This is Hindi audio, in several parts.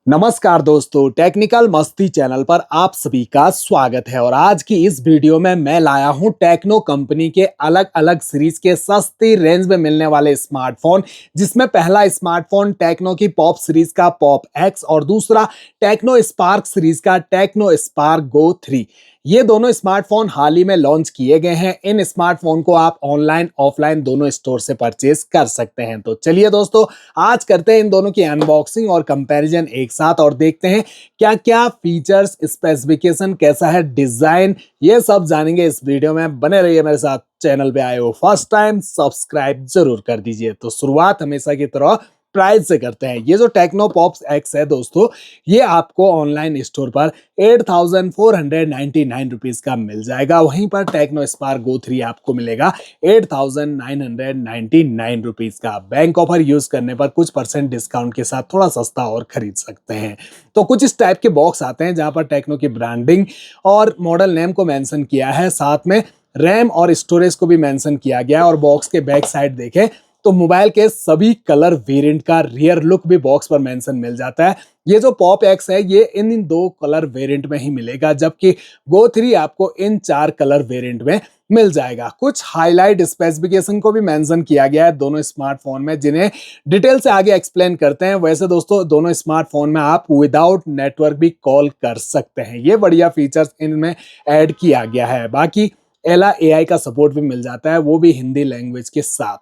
नमस्कार दोस्तों, टेक्निकल मस्ती चैनल पर आप सभी का स्वागत है। और आज की इस वीडियो में मैं लाया हूं टेक्नो कंपनी के अलग अलग सीरीज के सस्ती रेंज में मिलने वाले स्मार्टफोन, जिसमें पहला स्मार्टफोन टेक्नो की पॉप सीरीज का पॉप एक्स और दूसरा टेक्नो स्पार्क सीरीज का टेक्नो स्पार्क गो 3। ये दोनों स्मार्टफोन हाल ही में लॉन्च किए गए हैं। इन स्मार्टफोन को आप ऑनलाइन ऑफलाइन दोनों स्टोर से परचेज कर सकते हैं। तो चलिए दोस्तों, आज करते हैं इन दोनों की अनबॉक्सिंग और कंपैरिजन एक साथ और देखते हैं क्या क्या फीचर्स, स्पेसिफिकेशन, कैसा है डिजाइन, ये सब जानेंगे इस वीडियो में। बने रहिए मेरे साथ। चैनल पे आए हो फर्स्ट टाइम, सब्सक्राइब जरूर कर दीजिए। तो शुरुआत हमेशा की तरह प्राइस से करते हैं। ये जो टेक्नो पॉप्स एक्स है दोस्तों, ये आपको ऑनलाइन स्टोर पर 8499 रुपीज का मिल जाएगा। वहीं पर टेक्नो स्पार्क गो 3 आपको मिलेगा 8999 रुपीज का। बैंक ऑफर यूज करने पर कुछ परसेंट डिस्काउंट के साथ थोड़ा सस्ता और खरीद सकते हैं। तो कुछ इस टाइप के बॉक्स आते हैं जहां पर टेक्नो की ब्रांडिंग और मॉडल नेम को मेंशन किया है, साथ में रैम और स्टोरेज को भी मेंशन किया गया है। और बॉक्स के बैक साइड देखें तो मोबाइल के सभी कलर वेरिएंट का रियर लुक भी बॉक्स पर मेंशन मिल जाता है। ये जो पॉप एक्स है ये इन दो कलर वेरिएंट में ही मिलेगा, जबकि गो 3 आपको इन 4 कलर वेरिएंट में मिल जाएगा। कुछ हाईलाइट स्पेसिफिकेशन को भी मेंशन किया गया है दोनों स्मार्टफोन में, जिन्हें डिटेल से आगे एक्सप्लेन करते हैं। वैसे दोस्तों, दोनों स्मार्टफोन में आप विदाउट नेटवर्क भी कॉल कर सकते हैं। ये बढ़िया फीचर्स इनमें ऐड किया गया है। बाकी एला एआई का सपोर्ट भी मिल जाता है, वो भी हिंदी लैंग्वेज के साथ।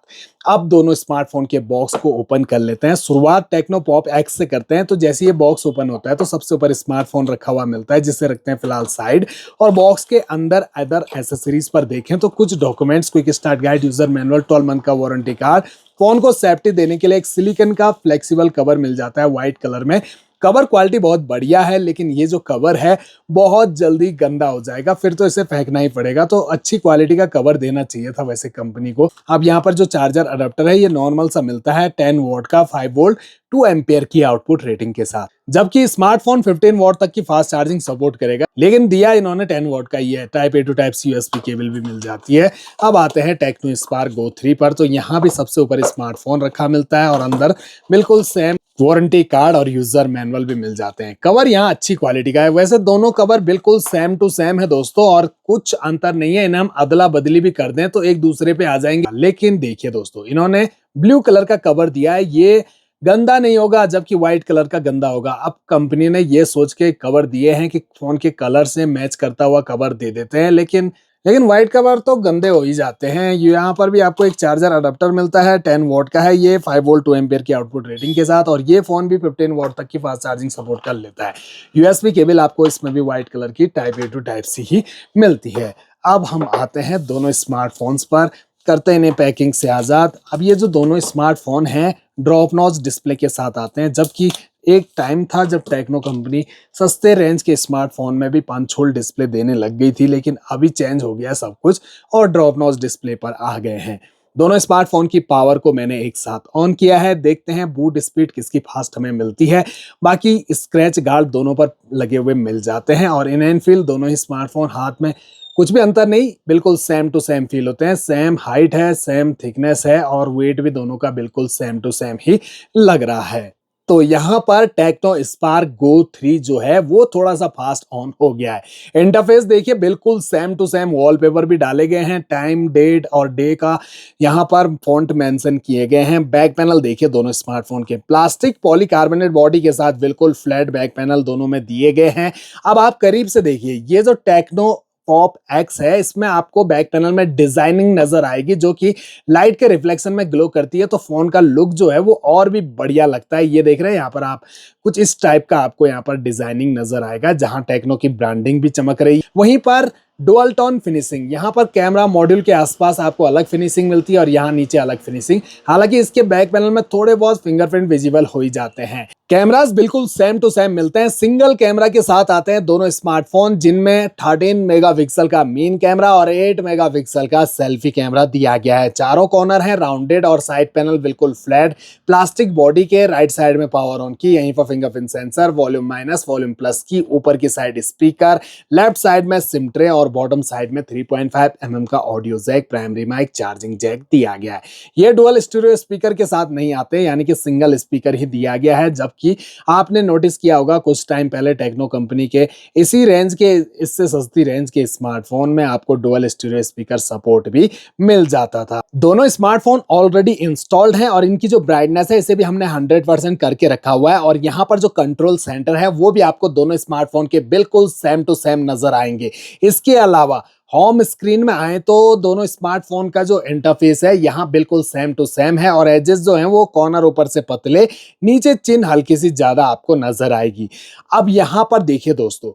अब दोनों स्मार्टफोन के बॉक्स को ओपन कर लेते हैं। शुरुआत टेक्नो पॉप एक्स से करते हैं। तो जैसे ये बॉक्स ओपन होता है तो सबसे ऊपर स्मार्टफोन रखा हुआ मिलता है, जिसे रखते हैं फिलहाल साइड। और बॉक्स के अंदर अदर एसेसरीज पर देखें तो कुछ documents, quick start guide, user manual, 12 month का वारंटी कार्ड, फोन को सेफ्टी देने के लिए एक सिलिकॉन का फ्लेक्सिबल कवर मिल जाता है व्हाइट कलर में। कवर क्वालिटी बहुत बढ़िया है, लेकिन ये जो कवर है बहुत जल्दी गंदा हो जाएगा, फिर तो इसे फेंकना ही पड़ेगा। तो अच्छी क्वालिटी का कवर देना चाहिए था वैसे कंपनी को। अब यहाँ पर जो चार्जर अडेप्टर है ये नॉर्मल सा मिलता है, 10 वॉट का, 5 वोल्ट 2 एम्पियर की आउटपुट रेटिंग के साथ। जबकि स्मार्टफोन 15 वॉट तक की फास्ट चार्जिंग सपोर्ट करेगा, लेकिन दिया इन्होंने 10 वॉट का ही है। Type A to type C USB cable भी मिल जाती है। अब आते हैं टेक्नो स्पार्क गो 3 पर। तो यहाँ भी सबसे ऊपर स्मार्टफोन रखा मिलता है और अंदर बिल्कुल सेम वारंटी कार्ड और यूजर मैनुअल भी मिल जाते हैं। कवर यहाँ अच्छी क्वालिटी का है। वैसे दोनों कवर बिल्कुल सेम टू सेम है दोस्तों, और कुछ अंतर नहीं है। इन्हें हम अदला बदली भी कर दें तो एक दूसरे पे आ जाएंगे। लेकिन देखिए दोस्तों, इन्होंने ब्लू कलर का कवर दिया है, ये गंदा नहीं होगा, जबकि व्हाइट कलर का गंदा होगा। अब कंपनी ने ये सोच के कवर दिए हैं कि फोन के कलर से मैच करता हुआ कवर दे देते हैं, लेकिन व्हाइट कवर तो गंदे हो ही जाते हैं। यहाँ पर भी आपको एक चार्जर अडेप्टर मिलता है, 10 वॉट का है ये, 5 वोल्ट 2 एम्पियर की आउटपुट रेटिंग के साथ। और ये फोन भी 15 वॉट तक की फास्ट चार्जिंग सपोर्ट कर लेता है। यूएसबी केबल आपको इसमें भी व्हाइट कलर की type A to type C ही मिलती है। अब हम आते हैं दोनों स्मार्टफोन्स पर, करते हैं इन्हें पैकिंग से आजाद। अब ये जो दोनों स्मार्टफोन हैं ड्रॉप नॉच डिस्प्ले के साथ आते हैं, जबकि एक टाइम था जब टेक्नो कंपनी सस्ते रेंज के स्मार्टफोन में भी पंच होल डिस्प्ले देने लग गई थी, लेकिन अभी चेंज हो गया सब कुछ और ड्रॉप नॉच डिस्प्ले पर आ गए हैं। दोनों स्मार्टफोन की पावर को मैंने एक साथ ऑन किया है, देखते हैं बूट स्पीड किसकी फास्ट हमें मिलती है। बाकी स्क्रैच गार्ड दोनों पर लगे हुए मिल जाते हैं और इन एंड फील दोनों ही स्मार्टफोन हाथ में कुछ भी अंतर नहीं, बिल्कुल सेम टू सेम फील होते हैं। सेम हाइट है, सेम थिकनेस है और वेट भी दोनों का बिल्कुल सेम टू सेम ही लग रहा है। तो यहाँ पर टेक्नो स्पार्क गो 3 जो है वो थोड़ा सा फास्ट ऑन हो गया है। इंटरफेस देखिए बिल्कुल सेम टू सेम, वॉलपेपर भी डाले गए हैं, टाइम, डेट और डे का यहाँ पर फॉन्ट मेंशन किए गए हैं। बैक पैनल देखिए दोनों स्मार्टफोन के प्लास्टिक पॉलीकार्बोनेट बॉडी के साथ बिल्कुल फ्लैट बैक पैनल दोनों में दिए गए हैं। अब आप करीब से देखिए, ये जो टेक्नो पॉप एक्स है इसमें आपको बैक पैनल में डिजाइनिंग नजर आएगी, जो कि लाइट के रिफ्लेक्शन में ग्लो करती है। तो फोन का लुक जो है वो और भी बढ़िया लगता है। ये देख रहे हैं यहाँ पर आप, कुछ इस टाइप का आपको यहाँ पर डिजाइनिंग नजर आएगा, जहां टेक्नो की ब्रांडिंग भी चमक रही है। वहीं पर डुअल टोन फिनिशिंग, यहाँ पर कैमरा मॉड्यूल के आसपास आपको अलग फिनिशिंग मिलती है और यहाँ नीचे अलग फिनिशिंग। हालांकि इसके बैक पैनल में थोड़े बहुत फिंगरप्रिंट विजिबल हो ही जाते हैं। कैमरास बिल्कुल सेम टू सेम मिलते हैं। सिंगल कैमरा के साथ आते हैं दोनों स्मार्टफोन, जिनमें 13 मेगापिक्सल का मेन कैमरा और 8 मेगापिक्सल का सेल्फी कैमरा दिया गया है। चारों कॉर्नर हैं राउंडेड और साइड पैनल बिल्कुल फ्लैट प्लास्टिक बॉडी के। राइट साइड में पावर ऑन की, यहीं पर fingerprint sensor, volume minus volume plus की, ऊपर की साइड स्पीकर, लेफ्ट साइड में सिम ट्रे और और बॉटम साइड में 3.5 mm का audio jack, primary mic, charging jack दिया गया है। ये डुअल स्टीरियो स्पीकर के साथ नहीं आते, यानी कि सिंगल स्पीकर ही दिया गया है। जबकि आपने नोटिस किया होगा कुछ टाइम पहले टेक्नो कंपनी के इसी रेंज के, इससे सस्ती रेंज के स्मार्टफोन में आपको डुअल स्टीरियो स्पीकर सपोर्ट भी मिल जाता था। दोनों स्मार्टफोन ऑलरेडी इंस्टॉल्ड हैं और इनकी जो ब्राइटनेस है इसे भी हमने 100% करके रखा हुआ है और यहाँ पर जो कंट्रोल सेंटर है वो भी आपको दोनों स्मार्टफोन के बिल्कुल सेम टू सेम नजर आएंगे। इसके अलावा होम स्क्रीन में आए तो दोनों स्मार्टफोन का जो इंटरफेस है यहाँ बिल्कुल सेम टू सेम है और एजेस जो हैं वो कॉर्नर ऊपर से पतले, नीचे चिन हल्की सी ज्यादा आपको नजर आएगी। अब यहाँ पर देखिए दोस्तों,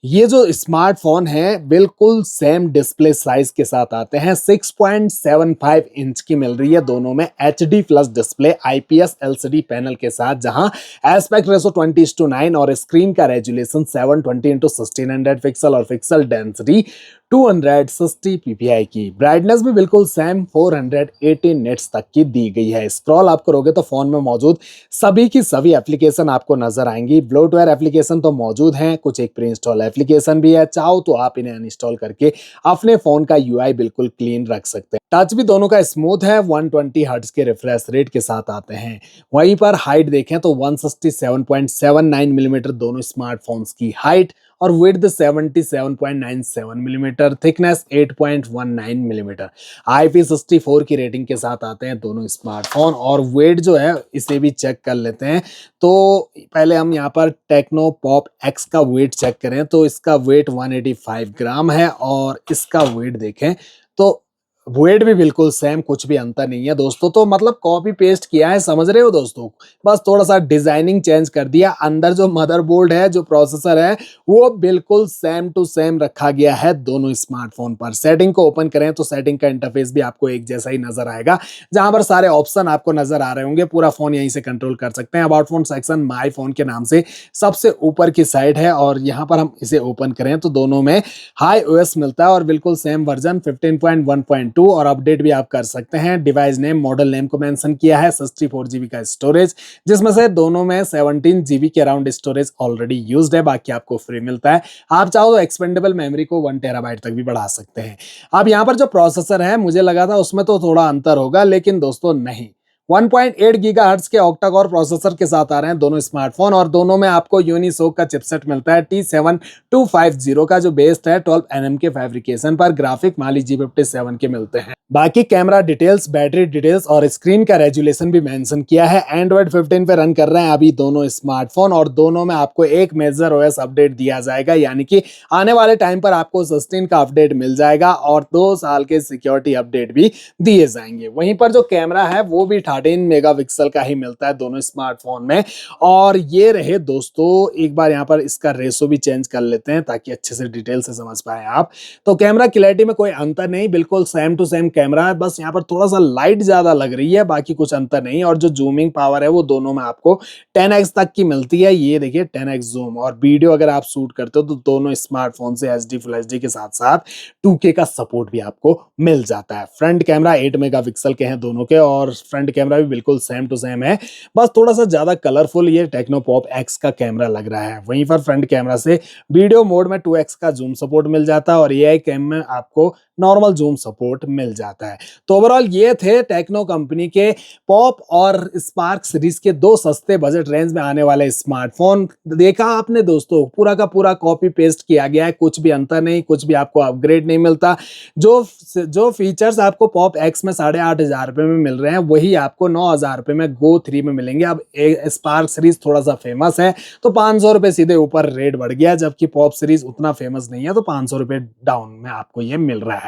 ये जो स्मार्टफोन है बिल्कुल सेम डिस्प्ले साइज के साथ आते हैं। 6.75 इंच की मिल रही है दोनों में HD plus display IPS LCD panel के साथ, जहां एस्पेक्ट रेशो 20:9 और स्क्रीन का रेजुलेशन 720x1600 पिक्सल और पिक्सल डेंसिटी 260 ppi की। ब्राइटनेस भी बिल्कुल सेम 480 निट्स तक की दी गई है। स्क्रॉल आप करोगे तो फोन में मौजूद सभी की सभी एप्लीकेशन आपको नजर आएंगी। ब्लोटवेयर एप्लीकेशन तो मौजूद हैं, कुछ एक प्री इंस्टॉल एप्लीकेशन भी है, चाहो तो आप इन्हें अनइंस्टॉल करके अपने फोन का UI बिल्कुल क्लीन रख सकते हैं। टच भी दोनों का स्मूथ है, 120 हर्ट्ज के रिफ्रेश रेट के साथ आते हैं। वहीं पर हाइट देखें तो 167.79 मिलीमीटर दोनों स्मार्टफोन्स की हाइट और width 77.97 millimetre, thickness 8.19 millimetre. IP64 की रेटिंग के साथ आते हैं दोनों स्मार्टफोन और वेट जो है इसे भी चेक कर लेते हैं। तो पहले हम यहाँ पर टेक्नो पॉप X का वेट चेक करें तो इसका वेट 185 ग्राम है और इसका वेट देखें तो वेट भी बिल्कुल सेम, कुछ भी अंतर नहीं है दोस्तों। तो मतलब कॉपी पेस्ट किया है, समझ रहे हो दोस्तों, बस थोड़ा सा डिजाइनिंग चेंज कर दिया। अंदर जो मदरबोर्ड है, जो प्रोसेसर है, वो बिल्कुल सेम टू सेम रखा गया है दोनों स्मार्टफोन पर। सेटिंग को ओपन करें तो सेटिंग का इंटरफेस भी आपको एक जैसा ही नजर आएगा, जहां पर सारे ऑप्शन आपको नजर आ रहे होंगे। पूरा फोन यहीं से कंट्रोल कर सकते हैं। About phone section my phone के नाम से सबसे ऊपर की साइड है और यहाँ पर हम इसे ओपन करें तो दोनों में iOS मिलता है और बिल्कुल सेम वर्जन 15.1.2 और अपडेट भी आप कर सकते हैं। डिवाइस नेम, मॉडल नेम को मेंशन किया है। 64 GB का स्टोरेज, जिसमें से दोनों में 17 GB के अराउंड स्टोरेज ऑलरेडी यूज्ड है, बाकी आपको फ्री मिलता है। आप चाहो तो एक्सपेंडेबल मेमोरी को 1 TB तक भी बढ़ा सकते हैं। अब यहाँ पर जो प्रोसेसर है, मुझे लगा था उसमें तो थोड़ा अंतर होगा, लेकिन दोस्तों नहीं। 1.8 गीगाहर्ट्ज के ऑक्टा कोर प्रोसेसर के साथ आ रहे हैं दोनों स्मार्टफोन और दोनों में आपको यूनिसोक का चिपसेट मिलता है T7250 का, जो बेस्ड है 12 nm के फैब्रिकेशन पर। ग्राफिक माली G57 के मिलते हैं। बाकी कैमरा डिटेल्स, बैटरी डिटेल्स और स्क्रीन का रेजुलेशन भी मेंशन किया है। एंड्रॉइड 15 पे रन कर रहे हैं अभी दोनों स्मार्टफोन और दोनों में आपको एक मेजर OS अपडेट दिया जाएगा, यानी कि आने वाले टाइम पर आपको 16 का अपडेट मिल जाएगा और 2 साल के सिक्योरिटी अपडेट भी दिए जाएंगे। वहीं पर जो कैमरा है वो भी 13 मेगापिक्सल का ही मिलता है दोनों स्मार्टफोन में। और ये रहे दोस्तों, एक बार यहाँ पर इसका रेशो भी चेंज कर लेते हैं ताकि अच्छे से डिटेल से समझ पाए आप। तो कैमरा क्लैरिटी में कोई अंतर नहीं, बिल्कुल सेम टू सेम कैमरा है, बस यहाँ पर थोड़ा सा लाइट ज्यादा लग रही है, बाकी कुछ अंतर नहीं। और जो जूमिंग पावर है वो दोनों में आपको 10x तक की मिलती है। ये देखिए 10x जूम। और वीडियो अगर आप शूट करते हो तो दोनों स्मार्टफोन से HD फुल HD के साथ साथ 2K का सपोर्ट भी आपको मिल जाता है। फ्रंट कैमरा 8 मेगापिक्सल के हैं दोनों के और फ्रंट कैमरा भी बिल्कुल सेम टू सेम है, बस थोड़ा सा ज्यादा कलरफुल ये टेक्नो पॉप X का कैमरा लग रहा है। वहीं पर फ्रंट कैमरा से वीडियो मोड में 2x का जूम सपोर्ट मिल जाता है और AI कैम में आपको नॉर्मल जूम सपोर्ट मिल जाता है। तो ओवरऑल ये थे टेक्नो कंपनी के पॉप और स्पार्क सीरीज के 2 सस्ते बजट रेंज में आने वाले स्मार्टफोन। देखा आपने दोस्तों, पूरा का पूरा कॉपी पेस्ट किया गया है, कुछ भी अंतर नहीं, कुछ भी आपको अपग्रेड नहीं मिलता। जो फीचर्स आपको पॉप X में 8,500 रुपए में मिल रहे हैं वही आपको 9,000 रुपए में गो 3 में मिलेंगे। अब स्पार्क सीरीज थोड़ा सा फेमस है तो 500 रुपए सीधे ऊपर रेट बढ़ गया, जबकि पॉप सीरीज उतना फेमस नहीं है तो 500 रुपए डाउन में आपको ये मिल रहा है।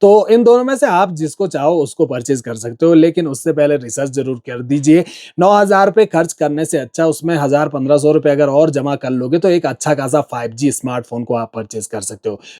तो इन दोनों में से आप जिसको चाहो उसको परचेज कर सकते हो, लेकिन उससे पहले रिसर्च जरूर कर दीजिए। 9,000 रुपए खर्च करने से अच्छा उसमें 1,000-1,500 रुपए अगर और जमा कर लोगे तो एक अच्छा खासा 5G स्मार्टफोन को आप परचेज कर सकते हो।